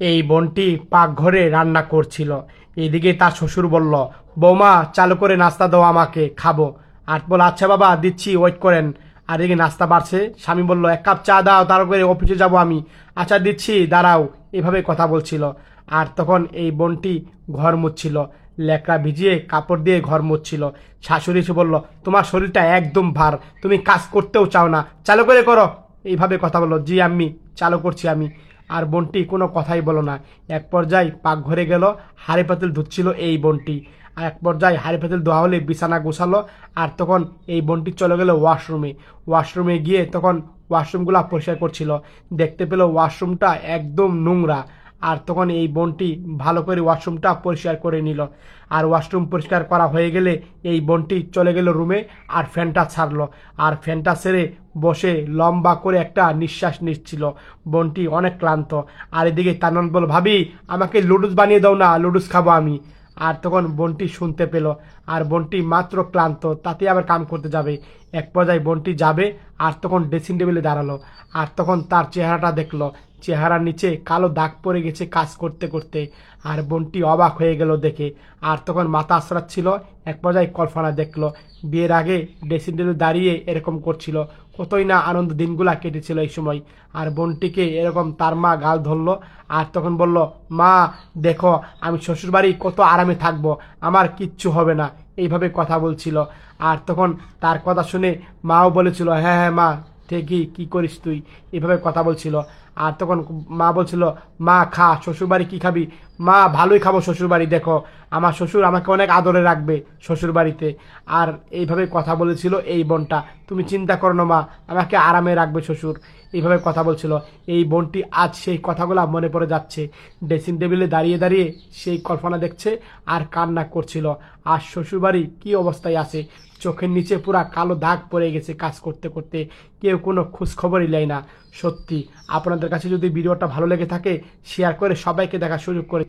এই বোনটি পাকঘরে রান্না করছিল। এইদিকে তার শ্বশুর বলল, বৌমা চালু করে নাস্তা দাও, আমাকে খাবো। আর বলল, আচ্ছা বাবা দিচ্ছি, ওয়েট করেন। আর এদিকে নাস্তা বাড়ছে। স্বামী বলল, এক কাপ চা দাও, তারপরে অফিসে যাব আমি। আচ্ছা দিচ্ছি, দাঁড়াও। এভাবে কথা বলছিল। আর তখন এই বোনটি ঘর মুছছিল, লেকড়া ভিজিয়ে কাপড় দিয়ে ঘর মুছছিল। শাশুড়ি এসে বলল, তোমার শরীরটা একদম ভার, তুমি কাজ করতেও চাও না, চালু করে করো। এইভাবে কথা বললো। জি আম্মি, চালু করছি আমি। আর বোনটি কোনো কথাই বলো না। এক পর্যায়ে পাকঘরে গেল, হাঁড়ি পাতিল ধুচ্ছিল এই বোনটি। আর এক পর্যায়ে হাঁড়ি পাতিল ধোয়া হলে বিছানা গোছালো। আর তখন এই বোনটি চলে গেল ওয়াশরুমে। ওয়াশরুমে গিয়ে তখন ওয়াশরুমগুলো পরিষ্কার করছিল। দেখতে পেল ওয়াশরুমটা একদম নোংরা। আর তখন এই বোনটি ভালো করে ওয়াশরুমটা পরিষ্কার করে নিল। আর ওয়াশরুম পরিষ্কার করা হয়ে গেলে এই বোনটি চলে গেল রুমে, আর ফ্যানটা ছাড়লো। আর ফ্যানটা ছেড়ে বসে লম্বা করে একটা নিঃশ্বাস নিচ্ছিল। বোনটি অনেক ক্লান্ত। আর এদিকে তানন বল, ভাবি আমাকে লুডুস বানিয়ে দাও না, লুডুস খাবো আমি। আর তখন বোনটি শুনতে পেল। আর বোনটি মাত্র ক্লান্ত, তাতে আবার কাম করতে যাবে। এক পর্যায়ে বোনটি যাবে, আর তখন ড্রেসিং টেবিলে দাঁড়ালো। আর তখন তার চেহারাটা দেখলো। চেহারার নিচে কালো দাগ পড়ে গেছে কাজ করতে করতে। আর বোনটি অবাক হয়ে গেল দেখে। আর তখন মাথা আছড়াচ্ছিল। এক পর্যায়ে কল্পনা দেখলো, বিয়ের আগে ড্রেসিং টেবিলে দাঁড়িয়ে এরকম করছিল। কতই না আনন্দ দিনগুলা কেটেছিল এই সময়। আর বোনটিকে এরকম তার মা গাল ধরলো। আর তখন বলল, মা দেখো আমি শ্বশুরবাড়ি কত আরামে থাকবো, আমার কিচ্ছু হবে না। এইভাবে কথা বলছিল। আর তখন তার কথা শুনে মাও বলেছিল, হ্যাঁ হ্যাঁ মা ঠিকই, কি করিস তুই, এভাবে কথা বলছিল। আর তখন মা বলছিল, মা খা, শ্বশুরবাড়ি কি খাবি? মা ভালোই খাবো শ্বশুরবাড়ি, দেখো আমার শ্বশুর আমাকে অনেক আদরে রাখবে শ্বশুরবাড়িতে। আর এইভাবে কথা বলেছিল এই বোনটা, তুমি চিন্তা করো না মা, আমাকে আরামে রাখবে শ্বশুর। এইভাবে কথা বলছিল। এই বোনটি আজ সেই কথাগুলো মনে পড়ে যাচ্ছে। ড্রেসিং টেবিলে দাঁড়িয়ে দাঁড়িয়ে সেই কল্পনা দেখছে আর কান্না করছিল। আর শ্বশুরবাড়ি কি অবস্থায় আছে, চোখের নিচে পুরা কালো দাগ পড়ে গেছে কাজ করতে করতে। কেউ কোনো খোঁজখবরই নেয় না। সত্যি আপনাদের কাছে যদি ভিডিওটা ভালো লেগে থাকে, শেয়ার করে সবাইকে দেখার সুযোগ করে